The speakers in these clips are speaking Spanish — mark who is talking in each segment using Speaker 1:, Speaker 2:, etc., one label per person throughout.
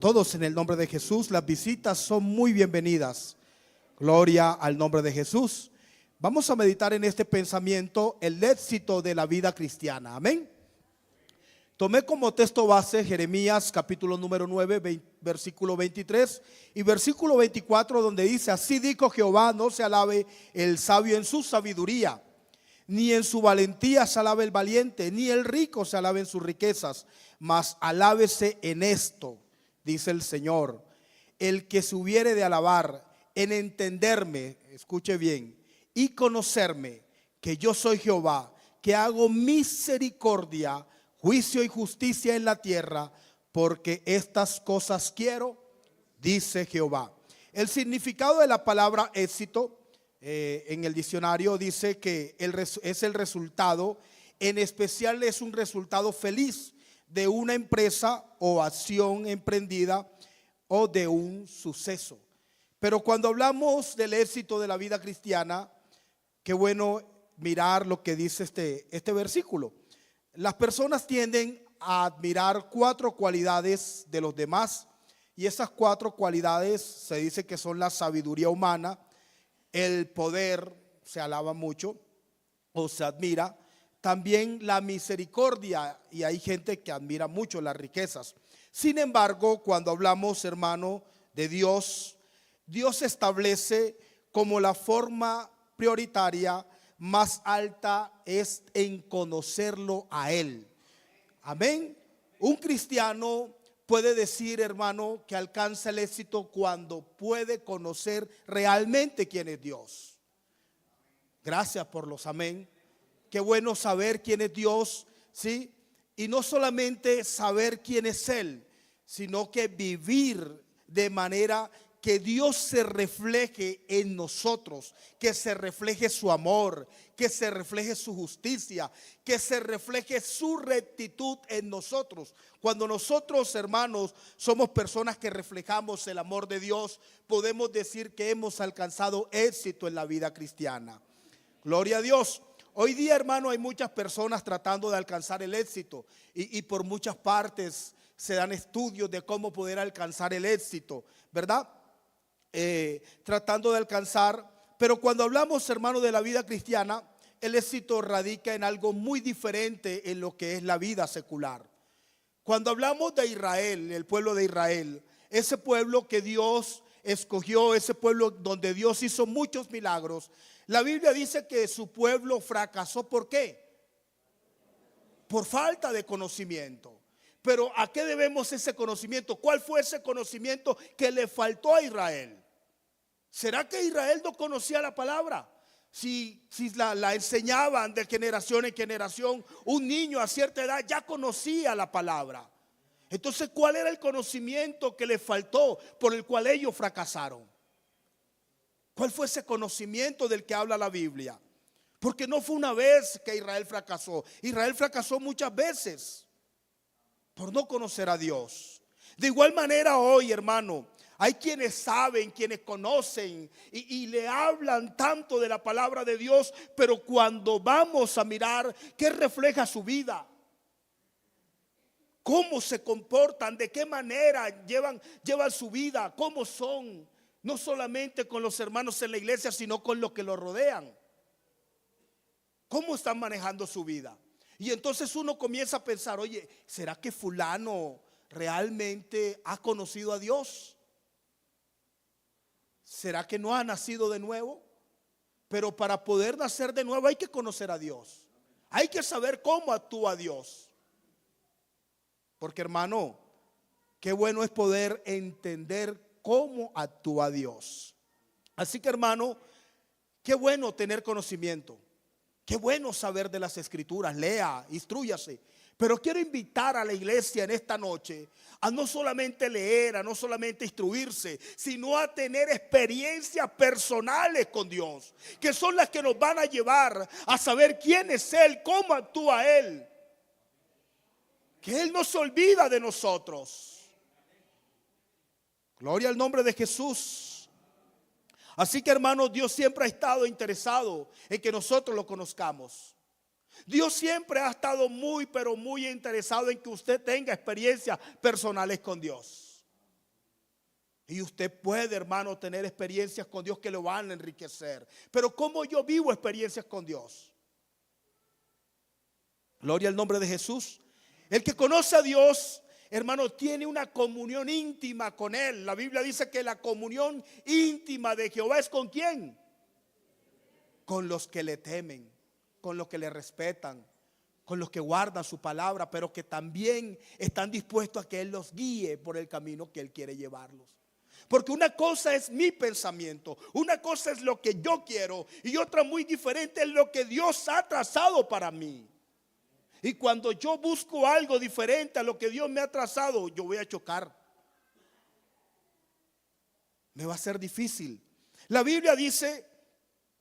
Speaker 1: Todos en el nombre de Jesús, las visitas son muy bienvenidas. Gloria al nombre de Jesús. Vamos a meditar en este pensamiento el éxito de la vida cristiana. Amén. Tomé como texto base Jeremías capítulo número 9, versículo 23 y versículo 24, donde dice: así dijo Jehová, no se alabe el sabio en su sabiduría, ni en su valentía se alabe el valiente, ni el rico se alabe en sus riquezas, mas alábese en esto, dice el Señor, el que se hubiere de alabar en entenderme, escuche bien, y conocerme, que yo soy Jehová, que hago misericordia, juicio y justicia en la tierra, porque estas cosas quiero, dice Jehová. El significado de la palabra éxito en el diccionario dice que es el resultado, en especial es un resultado feliz de una empresa o acción emprendida o de un suceso. Pero cuando hablamos del éxito de la vida cristiana, qué bueno mirar lo que dice este versículo. Las personas tienden a admirar 4 cualidades de los demás, y esas 4 cualidades se dice que son la sabiduría humana, el poder, se alaba mucho o se admira, también la misericordia, y hay gente que admira mucho las riquezas. Sin embargo, cuando hablamos, hermano, de Dios, Dios establece como la forma prioritaria más alta es en conocerlo a Él. Amén. Un cristiano puede decir, hermano, que alcanza el éxito cuando puede conocer realmente quién es Dios. Gracias por los amén. Qué bueno saber quién es Dios, ¿sí? Y no solamente saber quién es Él, sino que vivir de manera que Dios se refleje en nosotros, que se refleje su amor, que se refleje su justicia, que se refleje su rectitud en nosotros. Cuando nosotros, hermanos, somos personas que reflejamos el amor de Dios, podemos decir que hemos alcanzado éxito en la vida cristiana. Gloria a Dios. Hoy día, hermano, hay muchas personas tratando de alcanzar el éxito y por muchas partes se dan estudios de cómo poder alcanzar el éxito, ¿verdad? Tratando de alcanzar, pero cuando hablamos, hermano, de la vida cristiana, el éxito radica en algo muy diferente en lo que es la vida secular. Cuando hablamos de Israel, el pueblo de Israel, ese pueblo que Dios escogió, ese pueblo donde Dios hizo muchos milagros, la Biblia dice que su pueblo fracasó. ¿Por qué? Por falta de conocimiento. Pero ¿a qué debemos ese conocimiento? ¿Cuál fue ese conocimiento que le faltó a Israel? ¿Será que Israel no conocía la palabra? Si la enseñaban de generación en generación, un niño a cierta edad ya conocía la palabra. Entonces, ¿cuál era el conocimiento que le faltó por el cual ellos fracasaron? ¿Cuál fue ese conocimiento del que habla la Biblia? Porque no fue una vez que Israel fracasó. Israel fracasó muchas veces por no conocer a Dios. De igual manera hoy, hermano, hay quienes saben, quienes conocen y le hablan tanto de la palabra de Dios, pero cuando vamos a mirar qué refleja su vida, cómo se comportan, de qué manera llevan su vida, cómo son, no solamente con los hermanos en la iglesia, sino con los que los rodean, cómo están manejando su vida. Y entonces uno comienza a pensar, oye, ¿será que fulano realmente ha conocido a Dios? ¿Será que no ha nacido de nuevo? Pero para poder nacer de nuevo hay que conocer a Dios. Hay que saber cómo actúa Dios. Porque, hermano, qué bueno es poder entender cómo actúa Dios. Así que, hermano, qué bueno tener conocimiento. Qué bueno saber de las escrituras, lea, instrúyase. Pero quiero invitar a la iglesia en esta noche a no solamente leer, a no solamente instruirse, sino a tener experiencias personales con Dios, que son las que nos van a llevar a saber quién es Él, cómo actúa Él. Que Él no se olvida de nosotros. Gloria al nombre de Jesús. Así que, hermanos, Dios siempre ha estado interesado en que nosotros lo conozcamos. Dios siempre ha estado muy, pero muy interesado en que usted tenga experiencias personales con Dios. Y usted puede, hermano, tener experiencias con Dios que lo van a enriquecer. Pero ¿cómo yo vivo experiencias con Dios? Gloria al nombre de Jesús. El que conoce a Dios, hermano, tiene una comunión íntima con Él. La Biblia dice que la comunión íntima de Jehová es ¿con quién? Con los que le temen, con los que le respetan, con los que guardan su palabra, pero que también están dispuestos a que Él los guíe por el camino que Él quiere llevarlos. Porque una cosa es mi pensamiento, una cosa es lo que yo quiero y otra muy diferente es lo que Dios ha trazado para mí. Y cuando yo busco algo diferente a lo que Dios me ha trazado, yo voy a chocar. Me va a ser difícil. La Biblia dice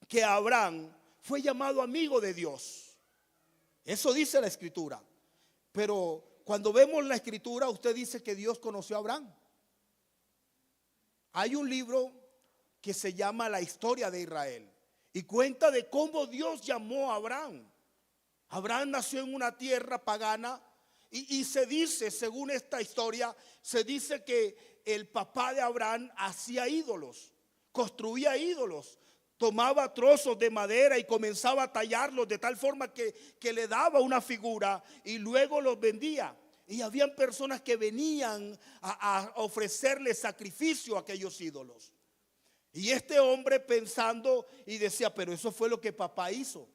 Speaker 1: que Abraham fue llamado amigo de Dios. Eso dice la Escritura. Pero cuando vemos la Escritura, usted dice que Dios conoció a Abraham. Hay un libro que se llama La Historia de Israel y cuenta de cómo Dios llamó a Abraham. Abraham nació en una tierra pagana y se dice, según esta historia, se dice que el papá de Abraham hacía ídolos, construía ídolos, tomaba trozos de madera y comenzaba a tallarlos de tal forma que le daba una figura y luego los vendía. Y habían personas que venían a ofrecerle sacrificio a aquellos ídolos. Y este hombre pensando y decía, pero eso fue lo que papá hizo.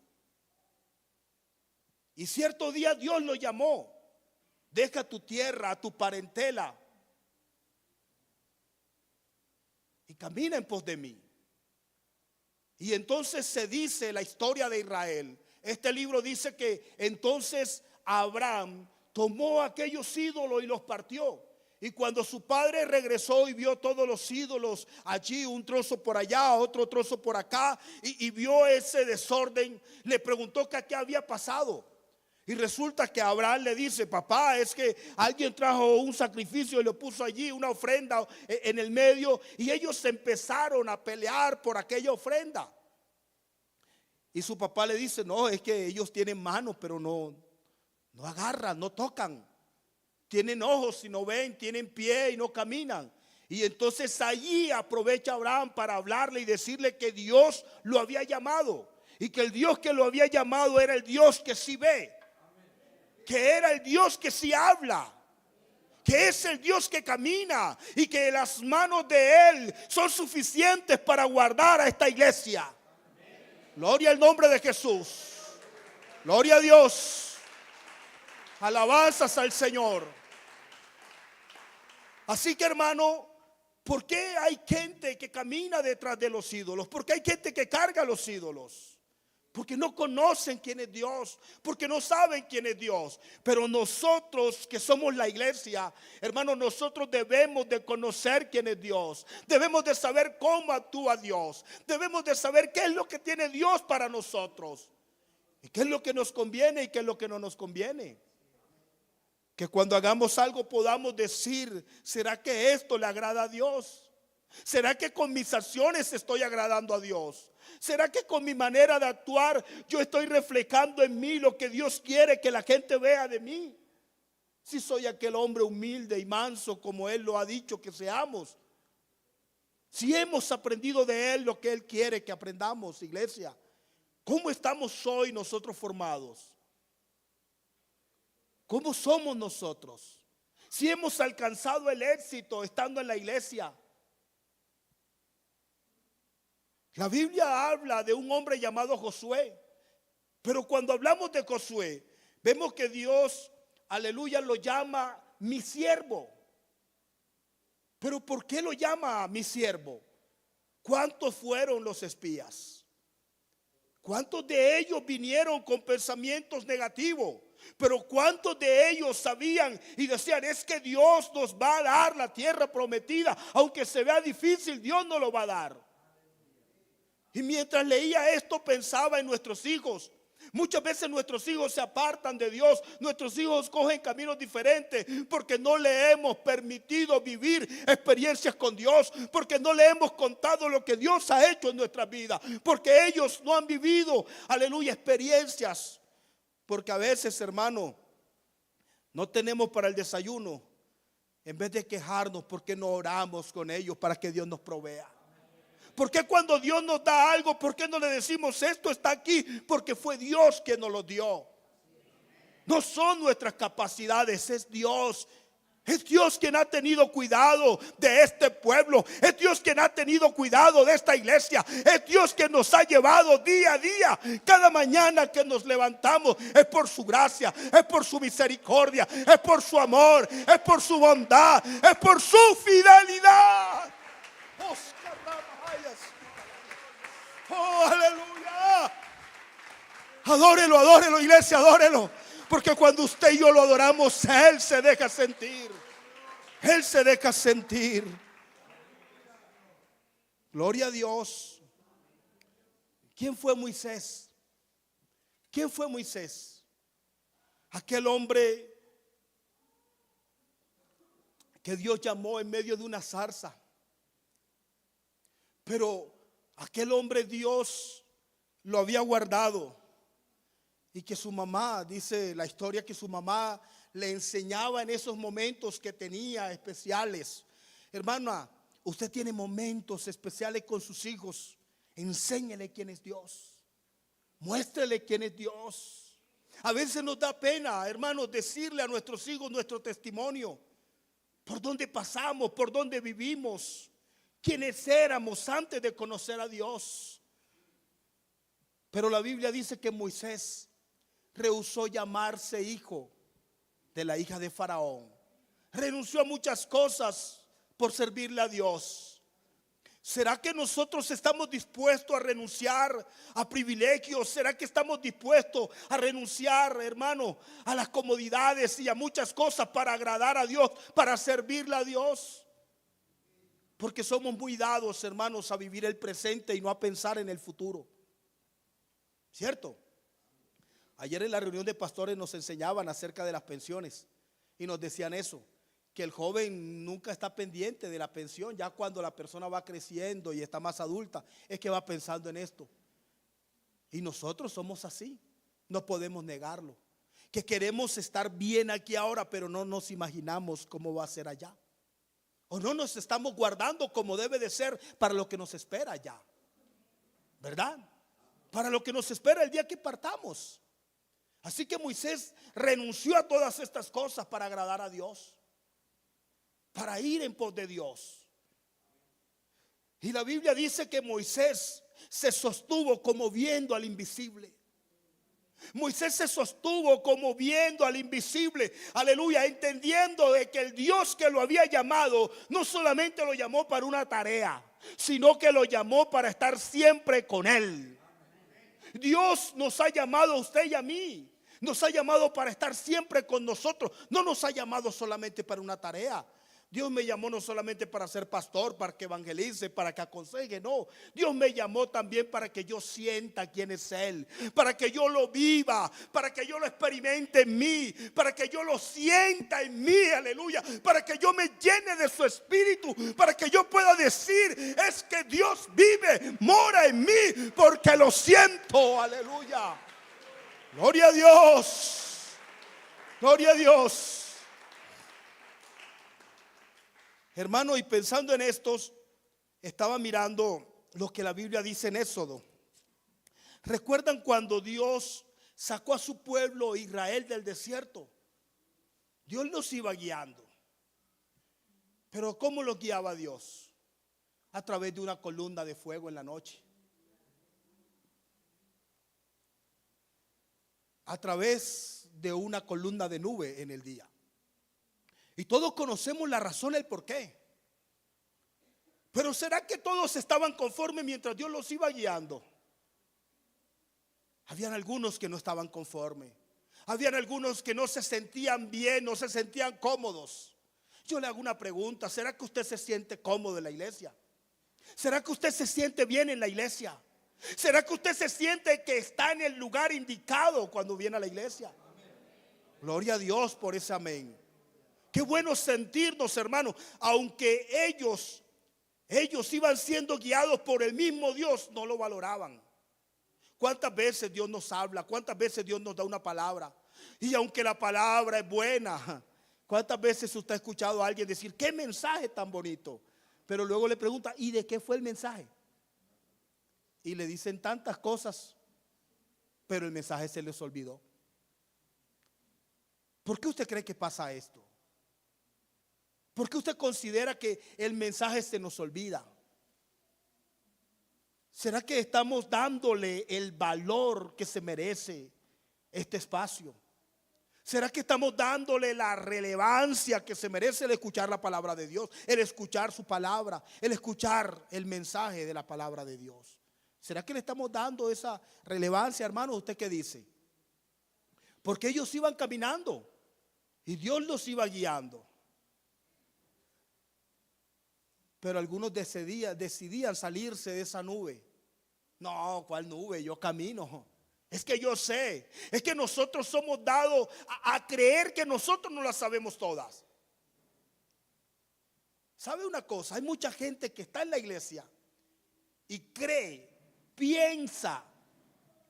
Speaker 1: Y cierto día Dios lo llamó. Deja tu tierra, a tu parentela y camina en pos de mí. Y entonces se dice la historia de Israel. Este libro dice que entonces Abraham tomó aquellos ídolos y los partió. Y cuando su padre regresó y vio todos los ídolos allí, un trozo por allá, otro trozo por acá, y vio ese desorden, le preguntó que qué había pasado. Y resulta que Abraham le dice, papá, es que alguien trajo un sacrificio y lo puso allí, una ofrenda en el medio, y ellos empezaron a pelear por aquella ofrenda. Y su papá le dice, no, es que ellos tienen manos, pero no agarran, no tocan. Tienen ojos y no ven, tienen pie y no caminan. Y entonces allí aprovecha Abraham para hablarle y decirle que Dios lo había llamado. Y que el Dios que lo había llamado era el Dios que sí ve. Que era el Dios que sí habla. Que es el Dios que camina. Y que las manos de Él son suficientes para guardar a esta iglesia. Gloria al nombre de Jesús. Gloria a Dios. Alabanzas al Señor. Así que, hermano, ¿por qué hay gente que camina detrás de los ídolos? ¿Por qué hay gente que carga los ídolos? Porque no conocen quién es Dios, porque no saben quién es Dios. Pero nosotros que somos la iglesia, hermano, nosotros debemos de conocer quién es Dios. Debemos de saber cómo actúa Dios. Debemos de saber qué es lo que tiene Dios para nosotros. Y qué es lo que nos conviene y qué es lo que no nos conviene. Que cuando hagamos algo podamos decir, ¿será que esto le agrada a Dios? ¿Será que con mis acciones estoy agradando a Dios? ¿Será que con mi manera de actuar yo estoy reflejando en mí lo que Dios quiere que la gente vea de mí? Si soy aquel hombre humilde y manso como Él lo ha dicho que seamos. Si hemos aprendido de Él lo que Él quiere que aprendamos, iglesia. ¿Cómo estamos hoy nosotros formados? ¿Cómo somos nosotros? Si hemos alcanzado el éxito estando en la iglesia. La Biblia habla de un hombre llamado Josué. Pero cuando hablamos de Josué, vemos que Dios, aleluya, lo llama mi siervo. Pero ¿por qué lo llama mi siervo? ¿Cuántos fueron los espías? ¿Cuántos de ellos vinieron con pensamientos negativos? Pero ¿cuántos de ellos sabían y decían, es que Dios nos va a dar la tierra prometida? Aunque se vea difícil, Dios nos lo va a dar. Y mientras leía esto pensaba en nuestros hijos. Muchas veces nuestros hijos se apartan de Dios. Nuestros hijos cogen caminos diferentes porque no le hemos permitido vivir experiencias con Dios. Porque no le hemos contado lo que Dios ha hecho en nuestras vidas. Porque ellos no han vivido, aleluya, experiencias. Porque a veces, hermano, no tenemos para el desayuno En vez de quejarnos, ¿por qué no oramos con ellos para que Dios nos provea? ¿Por qué cuando Dios nos da algo, por qué no le decimos esto está aquí? Porque fue Dios quien nos lo dio. No son nuestras capacidades, es Dios. Es Dios quien ha tenido cuidado de este pueblo. Es Dios quien ha tenido cuidado de esta iglesia. Es Dios quien nos ha llevado día a día. Cada mañana que nos levantamos es por su gracia, es por su misericordia, es por su amor, es por su bondad, es por su fidelidad. Oh, aleluya. Adórelo, adórelo, iglesia, adórelo. Porque cuando usted y yo lo adoramos, Él se deja sentir. Él se deja sentir. Gloria a Dios. ¿Quién fue Moisés? ¿Quién fue Moisés? Aquel hombre que Dios llamó en medio de una zarza. Pero aquel hombre Dios lo había guardado. Y que su mamá, dice la historia, que su mamá le enseñaba en esos momentos que tenía especiales. Hermana, usted tiene momentos especiales con sus hijos. Enséñele quién es Dios. Muéstrele quién es Dios. A veces nos da pena, hermanos, decirle a nuestros hijos nuestro testimonio. Por dónde pasamos, por dónde vivimos, quiénes éramos antes de conocer a Dios. Pero la Biblia dice que Moisés rehusó llamarse hijo de la hija de Faraón. Renunció a muchas cosas por servirle a Dios. ¿Será que nosotros estamos dispuestos a renunciar a privilegios? ¿Será que estamos dispuestos a renunciar, hermano, a las comodidades y a muchas cosas para agradar a Dios, para servirle a Dios? Porque somos muy dados, hermanos, a vivir el presente y no a pensar en el futuro. ¿Cierto? Ayer en la reunión de pastores nos enseñaban acerca de las pensiones y nos decían eso, que el joven nunca está pendiente de la pensión. Ya cuando la persona va creciendo y está más adulta es que va pensando en esto. Y nosotros somos así, no podemos negarlo, que queremos estar bien aquí ahora, pero no nos imaginamos cómo va a ser allá, o no nos estamos guardando como debe de ser para lo que nos espera allá, ¿verdad? Para lo que nos espera el día que partamos. Así que Moisés renunció a todas estas cosas para agradar a Dios, para ir en pos de Dios. Y la Biblia dice que Moisés se sostuvo como viendo al invisible. Moisés se sostuvo como viendo al invisible, aleluya, entendiendo de que el Dios que lo había llamado no solamente lo llamó para una tarea, sino que lo llamó para estar siempre con Él. Dios nos ha llamado a usted y a mí. Nos ha llamado para estar siempre con nosotros. No nos ha llamado solamente para una tarea. Dios me llamó no solamente para ser pastor, para que evangelice, para que aconseje, no. Dios me llamó también para que yo sienta quién es Él, para que yo lo viva, para que yo lo experimente en mí, para que yo lo sienta en mí, aleluya, para que yo me llene de su espíritu, para que yo pueda decir, es que Dios vive, mora en mí, porque lo siento, aleluya. Gloria a Dios, gloria a Dios. Hermano, y pensando en estos, estaba mirando lo que la Biblia dice en Éxodo. ¿Recuerdan cuando Dios sacó a su pueblo Israel del desierto? Dios los iba guiando. Pero ¿cómo los guiaba Dios? A través de una columna de fuego en la noche. A través de una columna de nube en el día. Y todos conocemos la razón, el por qué. Pero ¿será que todos estaban conformes mientras Dios los iba guiando? Habían algunos que no estaban conformes. Habían algunos que no se sentían bien, no se sentían cómodos. Yo le hago una pregunta: ¿será que usted se siente cómodo en la iglesia? ¿Será que usted se siente bien en la iglesia? ¿Será que usted se siente que está en el lugar indicado cuando viene a la iglesia? Gloria a Dios por ese amén. Qué bueno sentirnos, hermanos, aunque ellos iban siendo guiados por el mismo Dios, no lo valoraban. ¿Cuántas veces Dios nos habla? ¿Cuántas veces Dios nos da una palabra? Y aunque la palabra es buena, ¿Cuántas veces usted ha escuchado a alguien decir, qué mensaje tan bonito? Pero luego le pregunta, ¿y de qué fue el mensaje? Y le dicen tantas cosas, pero el mensaje se les olvidó. ¿Por qué usted cree que pasa esto? ¿Por qué usted considera que el mensaje se nos olvida? ¿Será que estamos dándole el valor que se merece este espacio? ¿Será que estamos dándole la relevancia que se merece el escuchar la palabra de Dios, el escuchar su palabra, el escuchar el mensaje de la palabra de Dios? ¿Será que le estamos dando esa relevancia, hermano? ¿Usted qué dice? Porque ellos iban caminando y Dios los iba guiando. Pero algunos decidían salirse de esa nube. No, ¿cuál nube? Yo camino. Es que yo sé. Es que nosotros somos dados a creer que nosotros no las sabemos todas. ¿Sabe una cosa? Hay mucha gente que está en la iglesia y cree, piensa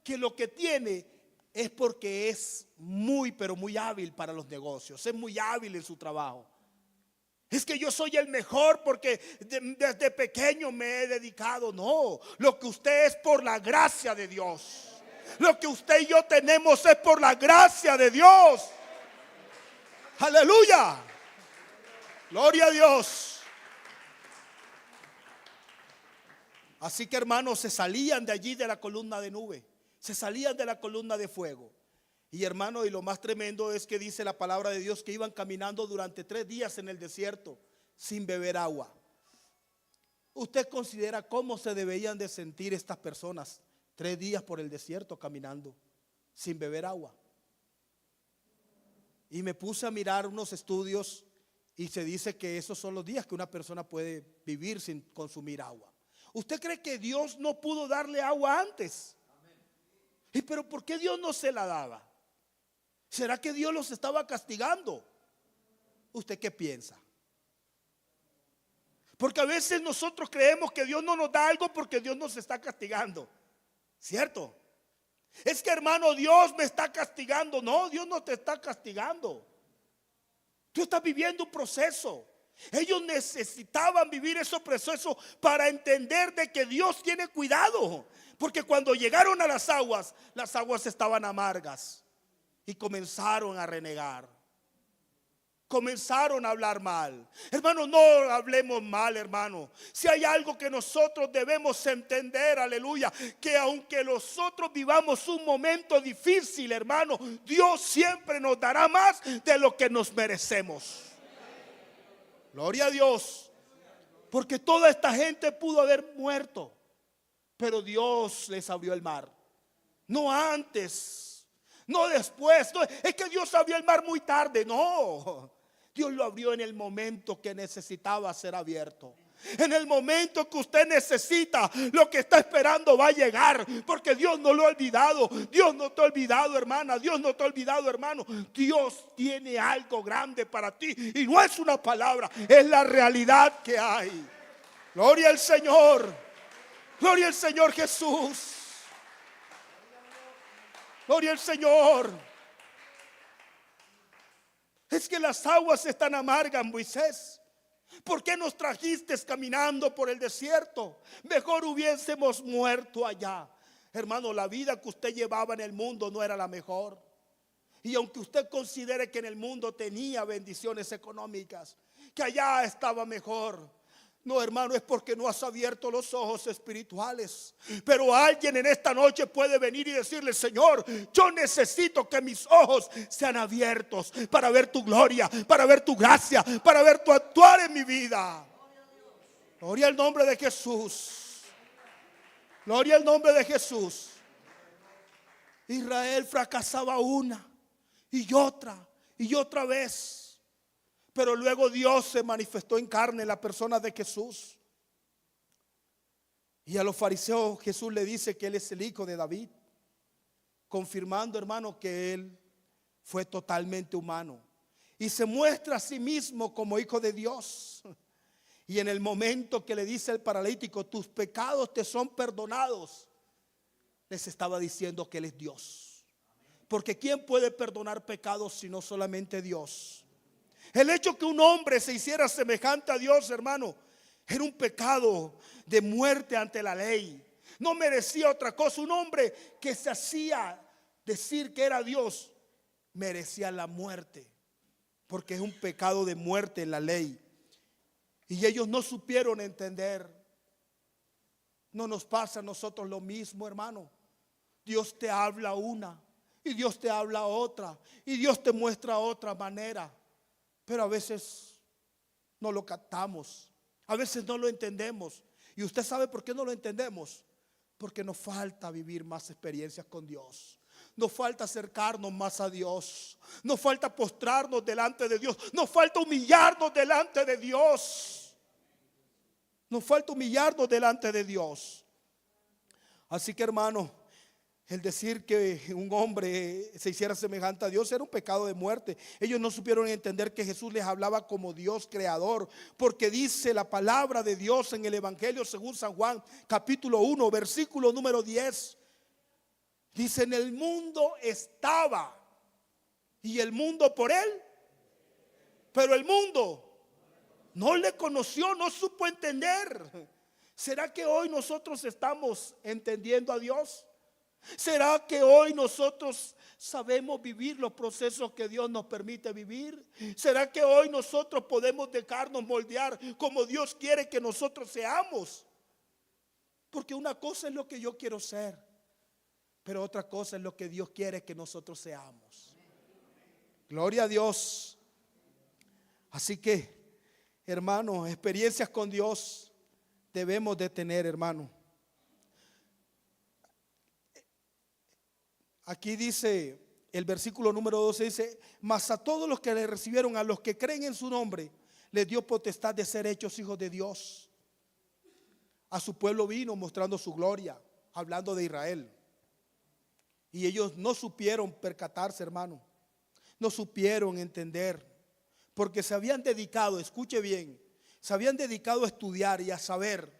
Speaker 1: que lo que tiene es porque es muy, pero muy hábil para los negocios. Es muy hábil en su trabajo. Es que yo soy el mejor porque desde pequeño me he dedicado. No, lo que usted es por la gracia de Dios. Lo que usted y yo tenemos es por la gracia de Dios. Aleluya. Gloria a Dios. Así que, hermanos, se salían de allí de la columna de nube. Se salían de la columna de fuego. Y hermano, y lo más tremendo es que dice la palabra de Dios que iban caminando durante 3 días en el desierto sin beber agua. ¿Usted considera cómo se deberían de sentir estas personas 3 días por el desierto caminando sin beber agua? Y me puse a mirar unos estudios y se dice que esos son los días que una persona puede vivir sin consumir agua. ¿Usted cree que Dios no pudo darle agua antes? ¿Y pero por qué Dios no se la daba? ¿Será que Dios los estaba castigando? ¿Usted qué piensa? Porque a veces nosotros creemos que Dios no nos da algo porque Dios nos está castigando. ¿Cierto? Es que, hermano, Dios me está castigando. No, Dios no te está castigando. Tú estás viviendo un proceso. Ellos necesitaban vivir esos procesos para entender de que Dios tiene cuidado. Porque cuando llegaron a las aguas estaban amargas. Y comenzaron a renegar. Comenzaron a hablar mal. Hermano, no hablemos mal, hermano. Si hay algo que nosotros debemos entender, aleluya, que aunque nosotros vivamos un momento difícil, hermano, Dios siempre nos dará más de lo que nos merecemos. Gloria a Dios. Porque toda esta gente pudo haber muerto, pero Dios les abrió el mar. No antes. No después, no, es que Dios abrió el mar muy tarde. No, Dios lo abrió en el momento que necesitaba ser abierto. En el momento que usted necesita, lo que está esperando va a llegar. Porque Dios no lo ha olvidado. Dios no te ha olvidado, hermana. Dios no te ha olvidado, hermano. Dios tiene algo grande para ti. Y no es una palabra, es la realidad que hay. Gloria al Señor. Gloria al Señor Jesús. Gloria al Señor. Es que las aguas están amargas, Moisés. ¿Por qué nos trajiste caminando por el desierto? Mejor hubiésemos muerto allá. Hermano, la vida que usted llevaba en el mundo no era la mejor. Y aunque usted considere que en el mundo tenía bendiciones económicas, que allá estaba mejor, no, hermano, es porque no has abierto los ojos espirituales. Pero alguien en esta noche puede venir y decirle: Señor, yo necesito que mis ojos sean abiertos para ver tu gloria, para ver tu gracia, para ver tu actuar en mi vida. Gloria al nombre de Jesús. Gloria al nombre de Jesús. Israel fracasaba una y otra vez. Pero luego Dios se manifestó en carne en la persona de Jesús. Y a los fariseos Jesús le dice que Él es el hijo de David, confirmando, hermano, que Él fue totalmente humano. Y se muestra a sí mismo como hijo de Dios. Y en el momento que le dice al paralítico: tus pecados te son perdonados, les estaba diciendo que Él es Dios. Porque ¿quién puede perdonar pecados sino solamente Dios? El hecho que un hombre se hiciera semejante a Dios, hermano, era un pecado de muerte ante la ley. No merecía otra cosa. Un hombre que se hacía decir que era Dios merecía la muerte, porque es un pecado de muerte en la ley. Y ellos no supieron entender. No nos pasa a nosotros lo mismo, hermano. Dios te habla una y Dios te habla otra y Dios te muestra otra manera, pero a veces no lo captamos, a veces no lo entendemos. Y usted sabe por qué no lo entendemos: porque nos falta vivir más experiencias con Dios. Nos falta acercarnos más a Dios. Nos falta postrarnos delante de Dios. Nos falta humillarnos delante de Dios. Nos falta humillarnos delante de Dios. Así que, hermano, el decir que un hombre se hiciera semejante a Dios era un pecado de muerte. Ellos no supieron entender que Jesús les hablaba como Dios creador, porque dice la palabra de Dios en el Evangelio según San Juan, capítulo 1, versículo número 10. Dice: en el mundo estaba, y el mundo por él, pero el mundo no le conoció, no supo entender. ¿Será que hoy nosotros estamos entendiendo a Dios? ¿Será que hoy nosotros sabemos vivir los procesos que Dios nos permite vivir? ¿Será que hoy nosotros podemos dejarnos moldear como Dios quiere que nosotros seamos? Porque una cosa es lo que yo quiero ser, pero otra cosa es lo que Dios quiere que nosotros seamos. Gloria a Dios. Así que, hermano, experiencias con Dios debemos de tener, hermano. Aquí dice el versículo número 12, dice: mas a todos los que le recibieron, a los que creen en su nombre, les dio potestad de ser hechos hijos de Dios. A su pueblo vino mostrando su gloria, hablando de Israel. Y ellos no supieron percatarse, hermano. No supieron entender, porque se habían dedicado, escuche bien, se habían dedicado a estudiar y a saber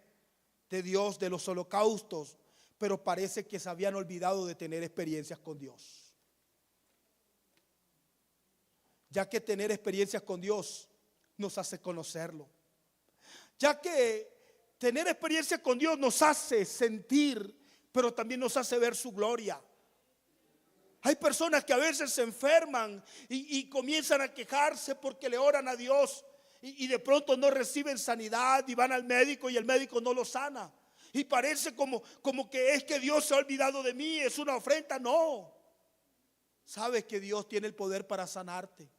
Speaker 1: de Dios, de los holocaustos, pero parece que se habían olvidado de tener experiencias con Dios. Ya que tener experiencias con Dios nos hace conocerlo. Ya que tener experiencias con Dios nos hace sentir, pero también nos hace ver su gloria. Hay personas que a veces se enferman y comienzan a quejarse porque le oran a Dios y de pronto no reciben sanidad y van al médico y el médico no lo sana. Y parece como que es que Dios se ha olvidado de mí, es una ofrenda. No, sabes que Dios tiene el poder para sanarte.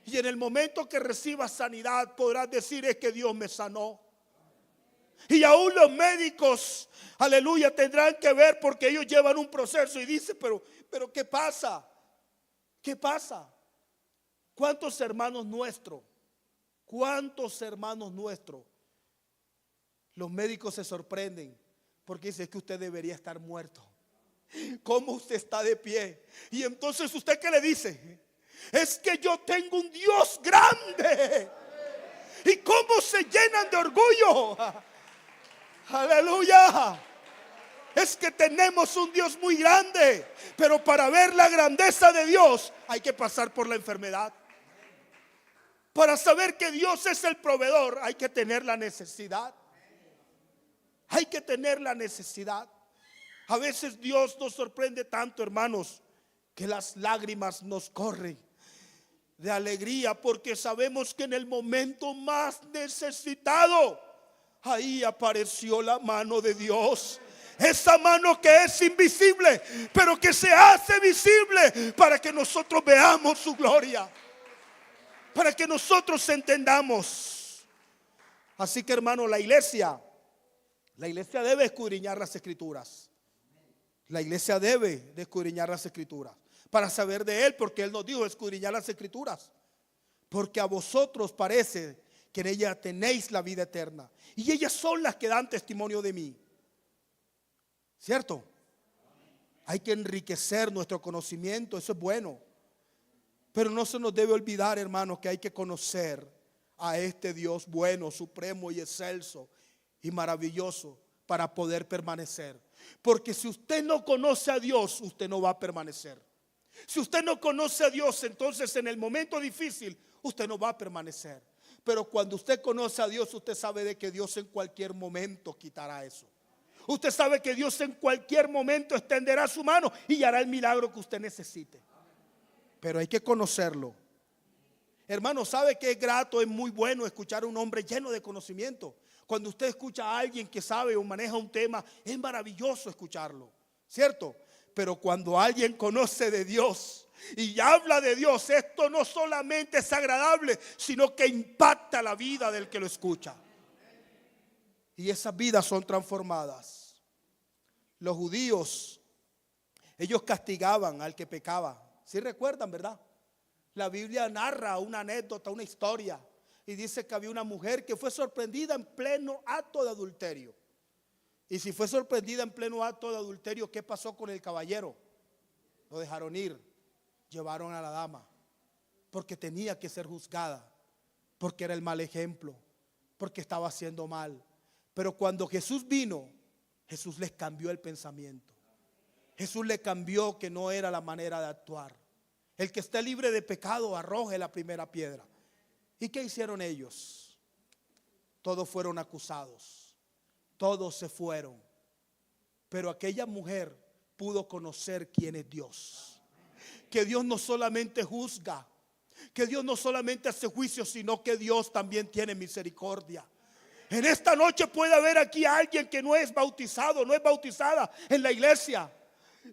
Speaker 1: Y en el momento que recibas sanidad podrás decir: es que Dios me sanó. Y aún los médicos, aleluya, tendrán que ver, porque ellos llevan un proceso y dicen: pero ¿qué pasa? ¿Qué pasa? ¿Cuántos hermanos nuestros? Los médicos se sorprenden porque dicen que usted debería estar muerto. ¿Cómo usted está de pie? Y entonces, ¿usted qué le dice? Es que yo tengo un Dios grande. ¿Y cómo se llenan de orgullo? Aleluya. Es que tenemos un Dios muy grande, pero para ver la grandeza de Dios hay que pasar por la enfermedad. Para saber que Dios es el proveedor hay que tener la necesidad. Hay que tener la necesidad. A veces Dios nos sorprende tanto, hermanos, que las lágrimas nos corren de alegría, porque sabemos que en el momento más necesitado, ahí apareció la mano de Dios. Esa mano que es invisible, pero que se hace visible para que nosotros veamos su gloria, para que nosotros entendamos. Así que, hermano, la iglesia debe escudriñar las escrituras. La iglesia debe de escudriñar las escrituras para saber de Él, porque Él nos dijo: escudriñar las escrituras, porque a vosotros parece que en ella tenéis la vida eterna, y ellas son las que dan testimonio de mí. ¿Cierto? Hay que enriquecer nuestro conocimiento, eso es bueno. Pero no se nos debe olvidar, hermanos, que hay que conocer a este Dios bueno, supremo y excelso y maravilloso para poder permanecer. Porque si usted no conoce a Dios, usted no va a permanecer. Si usted no conoce a Dios, entonces en el momento difícil usted no va a permanecer. Pero cuando usted conoce a Dios, usted sabe de que Dios en cualquier momento quitará eso. Usted sabe que Dios en cualquier momento extenderá su mano y hará el milagro que usted necesite. Pero hay que conocerlo. Hermano, ¿sabe que es grato, es muy bueno escuchar a un hombre lleno de conocimiento? Cuando usted escucha a alguien que sabe o maneja un tema, es maravilloso escucharlo, ¿cierto? Pero cuando alguien conoce de Dios y habla de Dios, esto no solamente es agradable, sino que impacta la vida del que lo escucha. Y esas vidas son transformadas. Los judíos, ellos castigaban al que pecaba. ¿Sí recuerdan, verdad? La Biblia narra una anécdota, una historia, y dice que había una mujer que fue sorprendida en pleno acto de adulterio. Y si fue sorprendida en pleno acto de adulterio, ¿qué pasó con el caballero? Lo dejaron ir, llevaron a la dama, porque tenía que ser juzgada, porque era el mal ejemplo, porque estaba haciendo mal. Pero cuando Jesús vino, Jesús les cambió el pensamiento. Jesús le cambió que no era la manera de actuar. El que esté libre de pecado arroje la primera piedra. ¿Y qué hicieron ellos? Todos fueron acusados. Todos se fueron. Pero aquella mujer pudo conocer quién es Dios. Que Dios no solamente juzga, que Dios no solamente hace juicio, sino que Dios también tiene misericordia. En esta noche puede haber aquí alguien que no es bautizado, no es bautizada en la iglesia,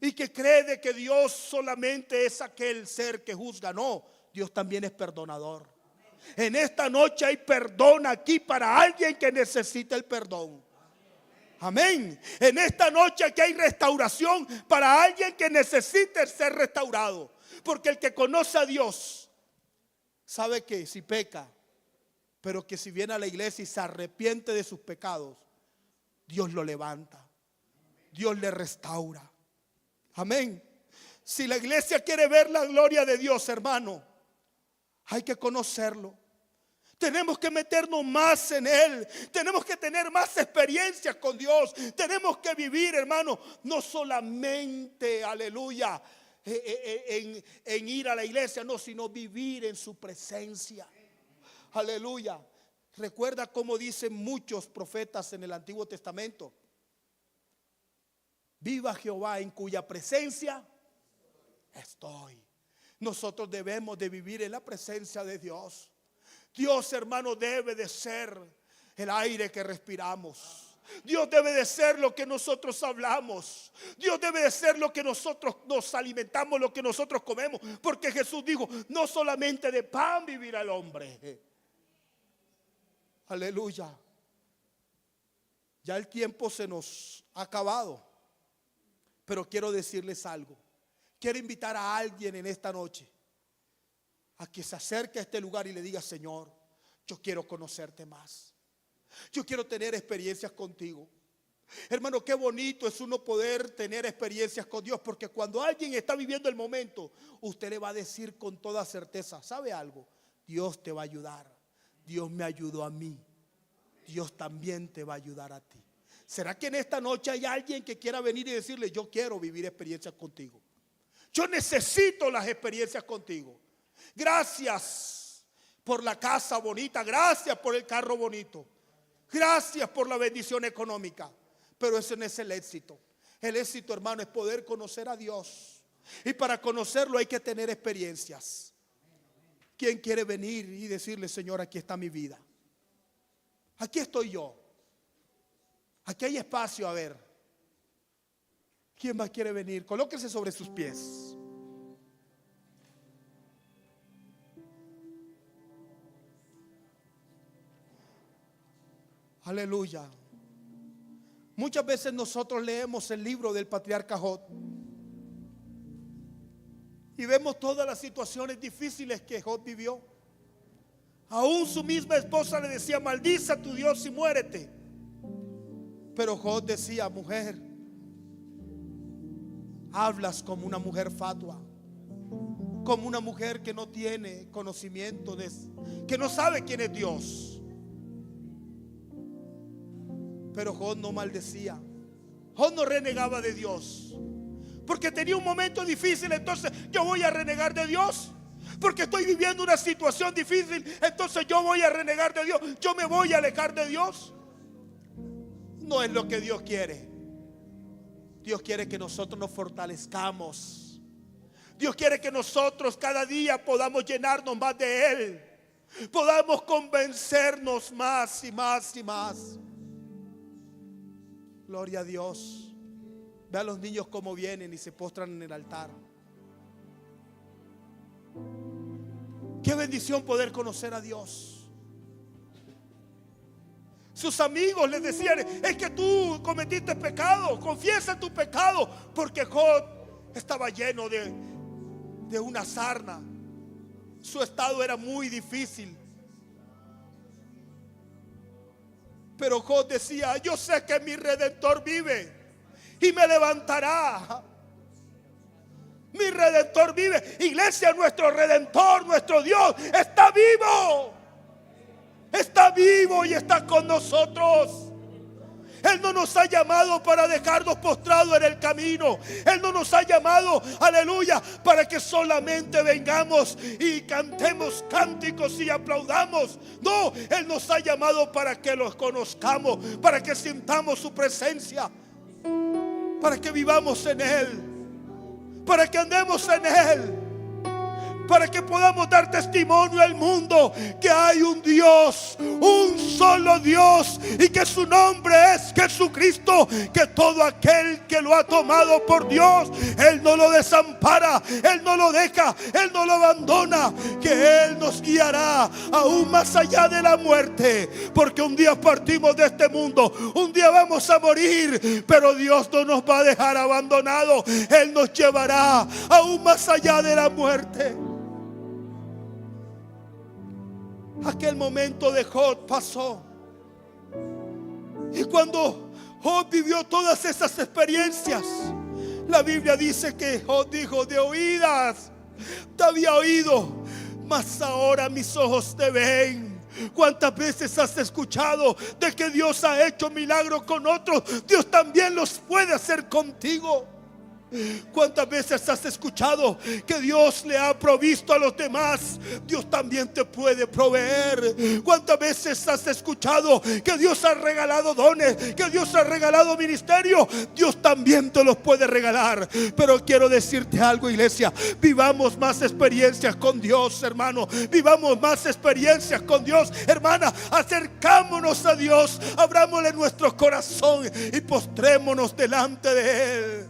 Speaker 1: y que cree de que Dios solamente es aquel ser que juzga. No, Dios también es perdonador. En esta noche hay perdón aquí para alguien que necesita el perdón. Amén. En esta noche aquí hay restauración para alguien que necesite ser restaurado. Porque el que conoce a Dios sabe que si peca, pero que si viene a la iglesia y se arrepiente de sus pecados, Dios lo levanta, Dios le restaura. Amén. Si la iglesia quiere ver la gloria de Dios, hermano, hay que conocerlo. Tenemos que meternos más en Él. Tenemos que tener más experiencias con Dios. Tenemos que vivir, hermano, no solamente, aleluya, en ir a la iglesia, no, sino vivir en su presencia. Aleluya. Recuerda cómo dicen muchos profetas en el Antiguo Testamento: viva Jehová, en cuya presencia estoy. Nosotros debemos de vivir en la presencia de Dios. Dios, hermano, debe de ser el aire que respiramos. Dios debe de ser lo que nosotros hablamos. Dios debe de ser lo que nosotros nos alimentamos, lo que nosotros comemos. Porque Jesús dijo: no solamente de pan vivirá el hombre. Aleluya. Ya el tiempo se nos ha acabado, pero quiero decirles algo. Quiero invitar a alguien en esta noche a que se acerque a este lugar y le diga: Señor, yo quiero conocerte más. Yo quiero tener experiencias contigo. Hermano, qué bonito es uno poder tener experiencias con Dios, porque cuando alguien está viviendo el momento, usted le va a decir con toda certeza: ¿sabe algo? Dios te va a ayudar. Dios me ayudó a mí. Dios también te va a ayudar a ti. ¿Será que en esta noche hay alguien que quiera venir y decirle: yo quiero vivir experiencias contigo? Yo necesito las experiencias contigo. Gracias por la casa bonita, gracias por el carro bonito, gracias por la bendición económica, pero ese no es el éxito. El éxito, hermano, es poder conocer a Dios, y para conocerlo hay que tener experiencias. ¿Quién quiere venir y decirle: Señor, aquí está mi vida, aquí estoy yo, aquí hay espacio? A ver, ¿quién más quiere venir? Colóquese sobre sus pies. Aleluya. Muchas veces nosotros leemos el libro del patriarca Job y vemos todas las situaciones difíciles que Job vivió. Aún su misma esposa le decía: maldice a tu Dios y muérete. Pero Job decía: mujer, hablas como una mujer fatua, como una mujer que no tiene conocimiento, que no sabe quién es Dios. Pero Job no maldecía, Job no renegaba de Dios, porque tenía un momento difícil. Entonces, yo voy a renegar de Dios. porque estoy viviendo una situación difícil, entonces yo voy a renegar de Dios, yo me voy a alejar de Dios. No es lo que Dios quiere. Dios quiere que nosotros nos fortalezcamos. Dios quiere que nosotros cada día podamos llenarnos más de Él, podamos convencernos más y más y más. Gloria a Dios. Ve a los niños cómo vienen y se postran en el altar. Qué bendición poder conocer a Dios. Sus amigos les decían: es que tú cometiste pecado, confiesa tu pecado, porque Job estaba lleno de una sarna. Su estado era muy difícil. Pero Job decía: yo sé que mi Redentor vive y me levantará. Mi Redentor vive. Iglesia, nuestro Redentor, nuestro Dios está vivo. Está vivo y está con nosotros. Él no nos ha llamado para dejarnos postrados en el camino. Él no nos ha llamado, aleluya, para que solamente vengamos y cantemos cánticos y aplaudamos. No, Él nos ha llamado para que los conozcamos, para que sintamos su presencia, para que vivamos en Él, para que andemos en Él, para que podamos dar testimonio al mundo que hay un Dios, un solo Dios, y que su nombre es Jesucristo, que todo aquel que lo ha tomado por Dios, Él no lo desampara, Él no lo deja, Él no lo abandona, que Él nos guiará aún más allá de la muerte, porque un día partimos de este mundo, un día vamos a morir, pero Dios no nos va a dejar abandonados. Él nos llevará aún más allá de la muerte. Aquel momento de Job pasó, y cuando Job vivió todas esas experiencias, la Biblia dice que Job dijo: de oídas te había oído, mas ahora mis ojos te ven. ¿Cuántas veces has escuchado de que Dios ha hecho milagros con otros? Dios también los puede hacer contigo. ¿Cuántas veces has escuchado que Dios le ha provisto a los demás? Dios también te puede proveer. ¿Cuántas veces has escuchado que Dios ha regalado dones, que Dios ha regalado ministerio? Dios también te los puede regalar. Pero quiero decirte algo, iglesia: vivamos más experiencias con Dios, hermano. Vivamos más experiencias con Dios, hermana. Acercámonos a Dios, abrámosle nuestro corazón y postrémonos delante de Él.